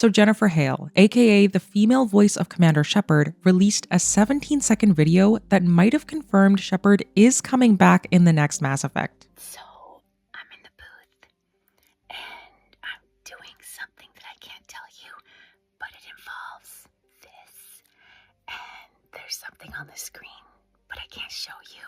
So Jennifer Hale, aka the female voice of Commander Shepard, released a 17-second video that might have confirmed Shepard is coming back in the next Mass Effect. So, I'm in the booth, and I'm doing something that I can't tell you, but it involves this. And there's something on the screen, but I can't show you.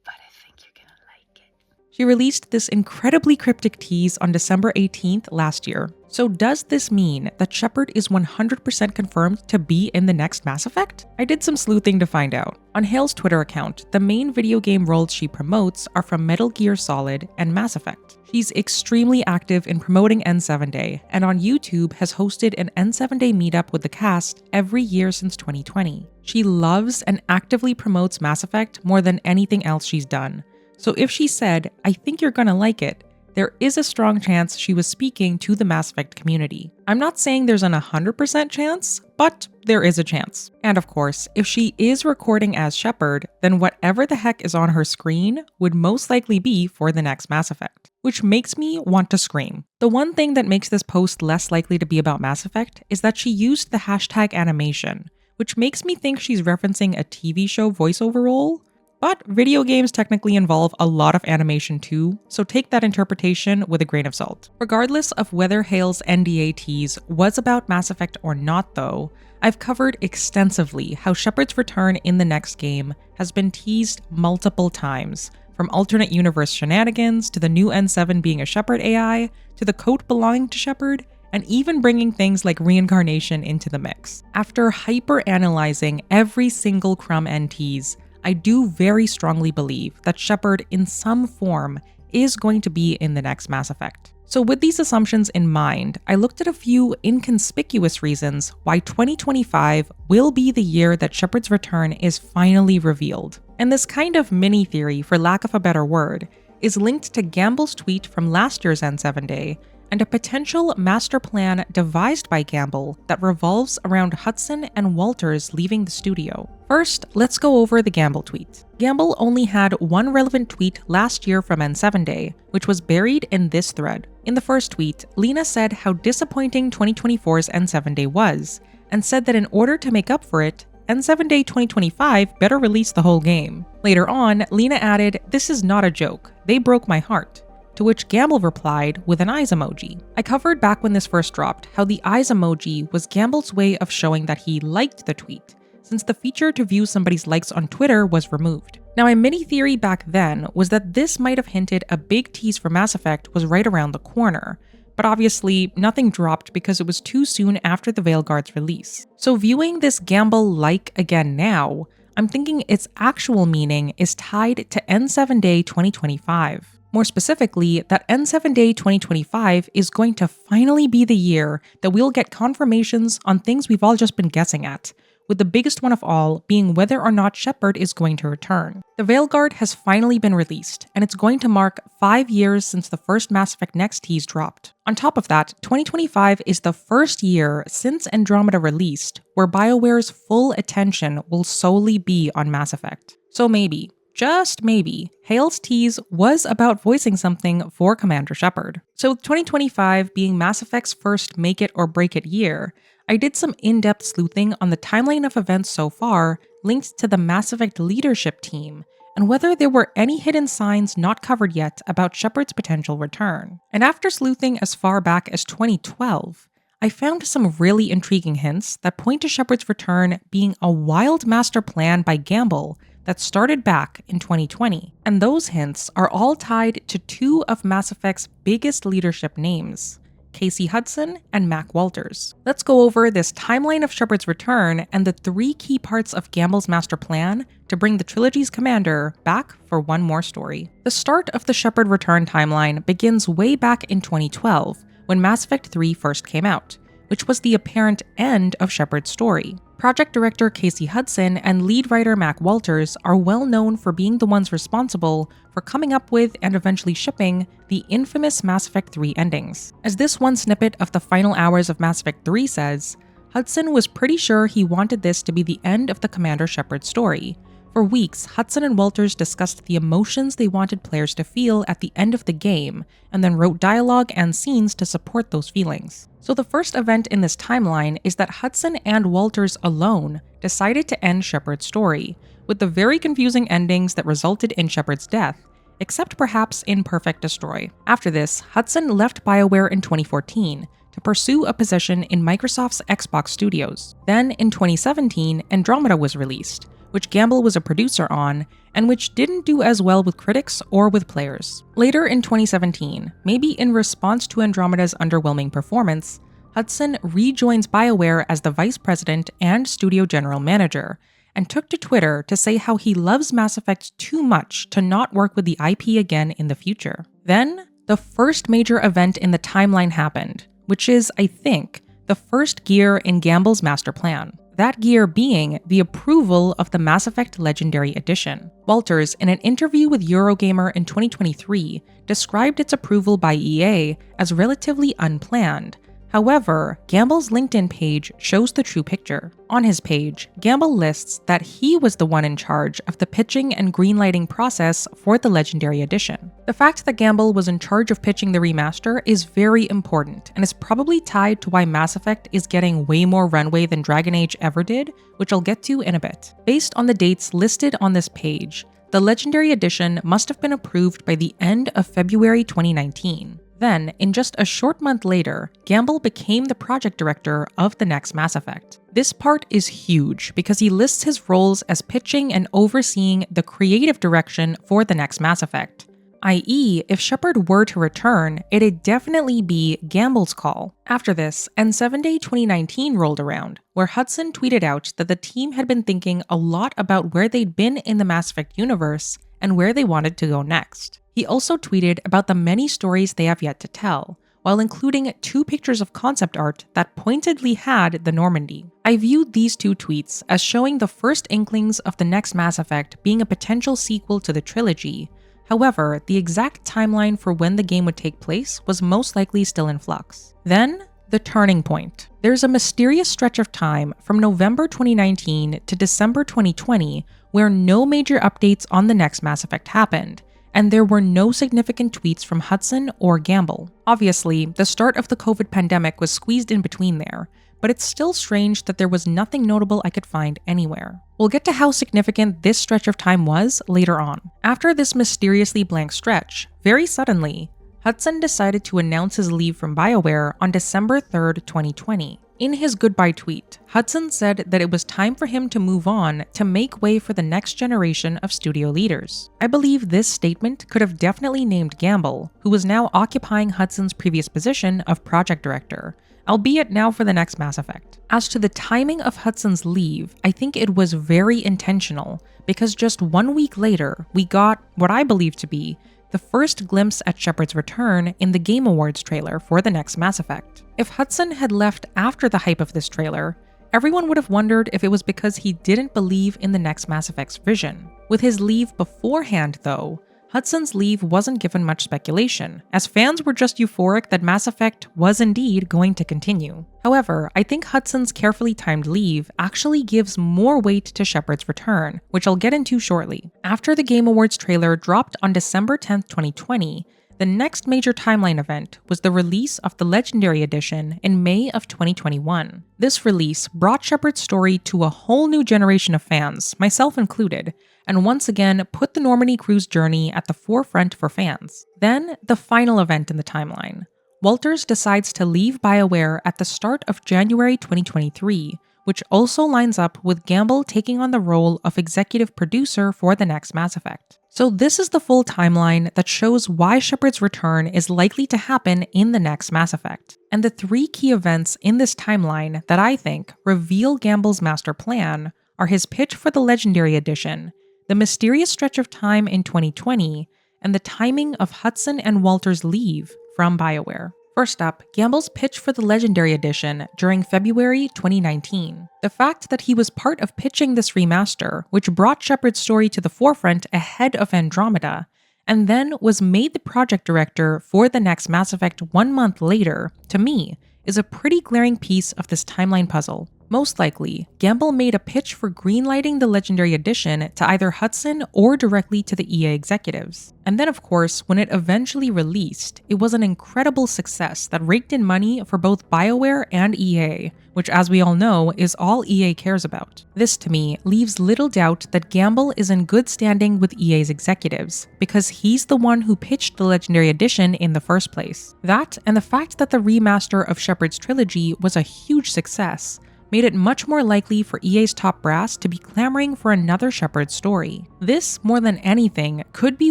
But I think you're gonna like it. She released this incredibly cryptic tease on December 18th last year. So does this mean that Shepard is 100% confirmed to be in the next Mass Effect? I did some sleuthing to find out. On Hale's Twitter account, the main video game roles she promotes are from Metal Gear Solid and Mass Effect. She's extremely active in promoting N7 Day, and on YouTube has hosted an N7 Day meetup with the cast every year since 2020. She loves and actively promotes Mass Effect more than anything else she's done. So if she said, "I think you're gonna like it," there is a strong chance she was speaking to the Mass Effect community. I'm not saying there's an 100% chance, but there is a chance. And of course, if she is recording as Shepard, then whatever the heck is on her screen would most likely be for the next Mass Effect, which makes me want to scream. The one thing that makes this post less likely to be about Mass Effect is that she used the hashtag animation, which makes me think she's referencing a TV show voiceover role. But video games technically involve a lot of animation too, so take that interpretation with a grain of salt. Regardless of whether Hale's NDA tease was about Mass Effect or not though, I've covered extensively how Shepard's return in the next game has been teased multiple times, from alternate universe shenanigans to the new N7 being a Shepard AI, to the coat belonging to Shepard, and even bringing things like reincarnation into the mix. After hyper-analyzing every single crumb and tease, I do very strongly believe that Shepard in some form is going to be in the next Mass Effect. So with these assumptions in mind, I looked at a few inconspicuous reasons why 2025 will be the year that Shepard's return is finally revealed. And this kind of mini theory, for lack of a better word, is linked to Gamble's tweet from last year's N7 Day, and a potential master plan devised by Gamble that revolves around Hudson and Walters leaving the studio. First, let's go over the Gamble tweet. Gamble only had one relevant tweet last year from N7 Day, which was buried in this thread. In the first tweet, Lena said how disappointing 2024's N7 Day was, and said that in order to make up for it, N7 Day 2025 better release the whole game. Later on, Lena added, "This is not a joke. They broke my heart." To which Gamble replied with an eyes emoji. I covered back when this first dropped how the eyes emoji was Gamble's way of showing that he liked the tweet, since the feature to view somebody's likes on Twitter was removed. Now, my mini theory back then was that this might have hinted a big tease for Mass Effect was right around the corner, but obviously nothing dropped because it was too soon after the Veilguard's release. So viewing this Gamble like again now, I'm thinking its actual meaning is tied to N7 Day 2025. More specifically, that N7 Day 2025 is going to finally be the year that we'll get confirmations on things we've all just been guessing at, with the biggest one of all being whether or not Shepard is going to return. The Veilguard has finally been released, and it's going to mark 5 years since the first Mass Effect Next tease dropped. On top of that, 2025 is the first year since Andromeda released where BioWare's full attention will solely be on Mass Effect. So maybe, just maybe, Hale's tease was about voicing something for Commander Shepard. So with 2025 being Mass Effect's first make it or break it year, I did some in-depth sleuthing on the timeline of events so far linked to the Mass Effect leadership team, and whether there were any hidden signs not covered yet about Shepard's potential return. And after sleuthing as far back as 2012, I found some really intriguing hints that point to Shepard's return being a wild master plan by Gamble that started back in 2020. And those hints are all tied to two of Mass Effect's biggest leadership names, Casey Hudson and Mac Walters. Let's go over this timeline of Shepard's return and the 3 key parts of Gamble's master plan to bring the trilogy's commander back for one more story. The start of the Shepard return timeline begins way back in 2012, when Mass Effect 3 first came out, which was the apparent end of Shepard's story. Project director Casey Hudson and lead writer Mac Walters are well known for being the ones responsible for coming up with and eventually shipping the infamous Mass Effect 3 endings. As this one snippet of the final hours of Mass Effect 3 says, Hudson was pretty sure he wanted this to be the end of the Commander Shepard story, For weeks, Hudson and Walters discussed the emotions they wanted players to feel at the end of the game, and then wrote dialogue and scenes to support those feelings. So the first event in this timeline is that Hudson and Walters alone decided to end Shepard's story, with the very confusing endings that resulted in Shepard's death, except perhaps in Perfect Destroy. After this, Hudson left BioWare in 2014 to pursue a position in Microsoft's Xbox Studios. Then, in 2017, Andromeda was released, which Gamble was a producer on, and which didn't do as well with critics or with players. Later in 2017, maybe in response to Andromeda's underwhelming performance, Hudson rejoins BioWare as the vice president and studio general manager, and took to Twitter to say how he loves Mass Effect too much to not work with the IP again in the future. Then, the first major event in the timeline happened, which is, I think, the first gear in Gamble's master plan. That gear being the approval of the Mass Effect Legendary Edition. Walters, in an interview with Eurogamer in 2023, described its approval by EA as relatively unplanned. However, Gamble's LinkedIn page shows the true picture. On his page, Gamble lists that he was the one in charge of the pitching and greenlighting process for the Legendary Edition. The fact that Gamble was in charge of pitching the remaster is very important, and is probably tied to why Mass Effect is getting way more runway than Dragon Age ever did, which I'll get to in a bit. Based on the dates listed on this page, the Legendary Edition must have been approved by the end of February 2019. Then, in just a short month later, Gamble became the project director of the next Mass Effect. This part is huge because he lists his roles as pitching and overseeing the creative direction for the next Mass Effect, i.e., if Shepard were to return, it'd definitely be Gamble's call. After this, N7 Day 2019 rolled around, where Hudson tweeted out that the team had been thinking a lot about where they'd been in the Mass Effect universe and where they wanted to go next. He also tweeted about the many stories they have yet to tell, while including 2 pictures of concept art that pointedly had the Normandy. I viewed these 2 tweets as showing the first inklings of the next Mass Effect being a potential sequel to the trilogy. However, the exact timeline for when the game would take place was most likely still in flux. Then, the turning point. There's a mysterious stretch of time from November 2019 to December 2020 where no major updates on the next Mass Effect happened, and there were no significant tweets from Hudson or Gamble. Obviously, the start of the COVID pandemic was squeezed in between there, but it's still strange that there was nothing notable I could find anywhere. We'll get to how significant this stretch of time was later on. After this mysteriously blank stretch, very suddenly, Hudson decided to announce his leave from BioWare on December 3rd, 2020. In his goodbye tweet, Hudson said that it was time for him to move on to make way for the next generation of studio leaders. I believe this statement could have definitely named Gamble, who was now occupying Hudson's previous position of project director, albeit now for the next Mass Effect. As to the timing of Hudson's leave, I think it was very intentional, because just 1 week later, we got what I believe to be the first glimpse at Shepard's return in the Game Awards trailer for the next Mass Effect. If Hudson had left after the hype of this trailer, everyone would have wondered if it was because he didn't believe in the next Mass Effect's vision. With his leave beforehand, though, Hudson's leave wasn't given much speculation, as fans were just euphoric that Mass Effect was indeed going to continue. However, I think Hudson's carefully timed leave actually gives more weight to Shepard's return, which I'll get into shortly. After the Game Awards trailer dropped on December 10th, 2020, the next major timeline event was the release of the Legendary Edition in May of 2021. This release brought Shepard's story to a whole new generation of fans, myself included, and once again put the Normandy crew's journey at the forefront for fans. Then, the final event in the timeline. Walters decides to leave BioWare at the start of January 2023, which also lines up with Gamble taking on the role of executive producer for the next Mass Effect. So this is the full timeline that shows why Shepard's return is likely to happen in the next Mass Effect. And the 3 key events in this timeline that I think reveal Gamble's master plan are his pitch for the Legendary Edition, the mysterious stretch of time in 2020, and the timing of Hudson and Walters' leave from BioWare. First up, Gamble's pitch for the Legendary Edition during February 2019. The fact that he was part of pitching this remaster, which brought Shepard's story to the forefront ahead of Andromeda, and then was made the project director for the next Mass Effect 1 month later, to me, is a pretty glaring piece of this timeline puzzle. Most likely, Gamble made a pitch for greenlighting the Legendary Edition to either Hudson or directly to the EA executives. And then of course, when it eventually released, it was an incredible success that raked in money for both BioWare and EA, which as we all know is all EA cares about. This to me leaves little doubt that Gamble is in good standing with EA's executives, because he's the one who pitched the Legendary Edition in the first place. That, and the fact that the remaster of Shepard's trilogy was a huge success, made it much more likely for EA's top brass to be clamoring for another Shepard story. This, more than anything, could be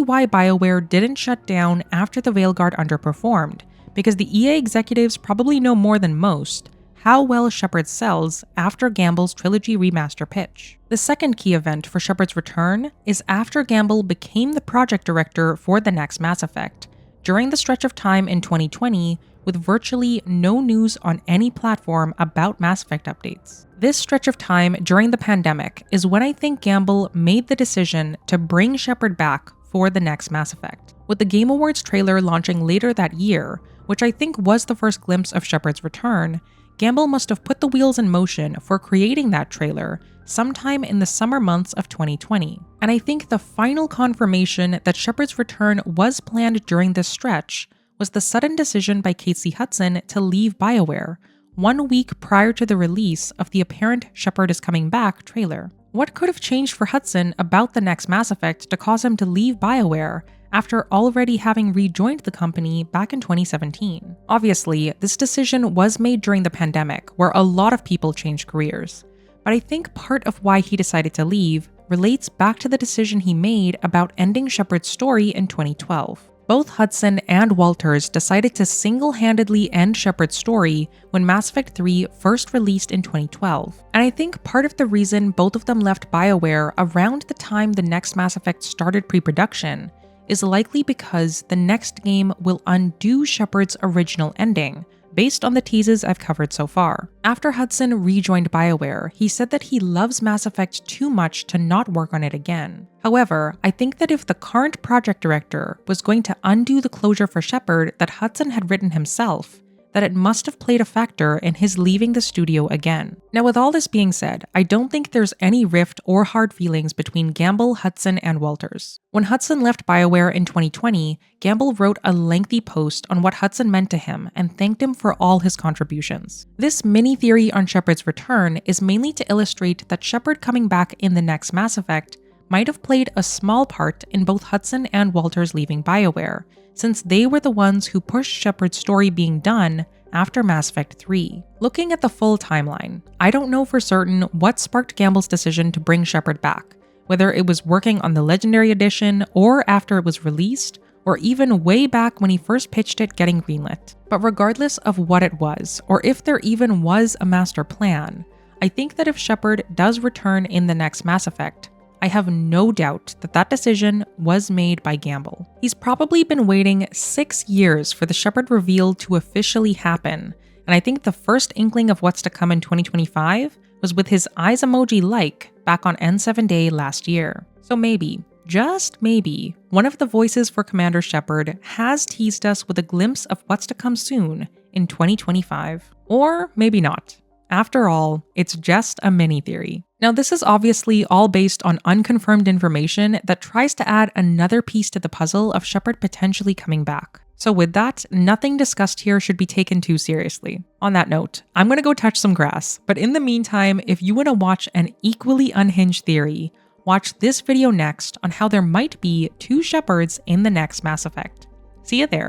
why BioWare didn't shut down after the Veilguard underperformed, because the EA executives probably know more than most how well Shepard sells after Gamble's trilogy remaster pitch. The second key event for Shepard's return is after Gamble became the project director for the next Mass Effect, during the stretch of time in 2020 with virtually no news on any platform about Mass Effect updates. This stretch of time during the pandemic is when I think Gamble made the decision to bring Shepard back for the next Mass Effect. With the Game Awards trailer launching later that year, which I think was the first glimpse of Shepard's return, Gamble must have put the wheels in motion for creating that trailer sometime in the summer months of 2020. And I think the final confirmation that Shepard's return was planned during this stretch was the sudden decision by Casey Hudson to leave BioWare, 1 week prior to the release of the apparent Shepard is Coming Back trailer. What could have changed for Hudson about the next Mass Effect to cause him to leave BioWare after already having rejoined the company back in 2017? Obviously, this decision was made during the pandemic, where a lot of people changed careers. But I think part of why he decided to leave relates back to the decision he made about ending Shepard's story in 2012. Both Hudson and Walters decided to single-handedly end Shepard's story when Mass Effect 3 first released in 2012. And I think part of the reason both of them left BioWare around the time the next Mass Effect started pre-production is likely because the next game will undo Shepard's original ending, based on the teases I've covered so far. After Hudson rejoined BioWare, he said that he loves Mass Effect too much to not work on it again. However, I think that if the current project director was going to undo the closure for Shepard that Hudson had written himself, that it must have played a factor in his leaving the studio again. Now, with all this being said, I don't think there's any rift or hard feelings between Gamble, Hudson, and Walters. When Hudson left BioWare in 2020, Gamble wrote a lengthy post on what Hudson meant to him and thanked him for all his contributions. This mini-theory on Shepard's return is mainly to illustrate that Shepard coming back in the next Mass Effect might have played a small part in both Hudson and Walters leaving BioWare, since they were the ones who pushed Shepard's story being done after Mass Effect 3. Looking at the full timeline, I don't know for certain what sparked Gamble's decision to bring Shepard back, whether it was working on the Legendary Edition or after it was released, or even way back when he first pitched it getting greenlit. But regardless of what it was, or if there even was a master plan, I think that if Shepard does return in the next Mass Effect, I have no doubt that that decision was made by Gamble. He's probably been waiting 6 years for the Shepard reveal to officially happen, and I think the first inkling of what's to come in 2025 was with his eyes emoji like back on N7 Day last year. So maybe, just maybe, one of the voices for Commander Shepard has teased us with a glimpse of what's to come soon in 2025. Or maybe not. After all, it's just a mini-theory. Now, this is obviously all based on unconfirmed information that tries to add another piece to the puzzle of Shepard potentially coming back. So with that, nothing discussed here should be taken too seriously. On that note, I'm gonna go touch some grass, but in the meantime, if you wanna watch an equally unhinged theory, watch this video next on how there might be 2 Shepards in the next Mass Effect. See you there.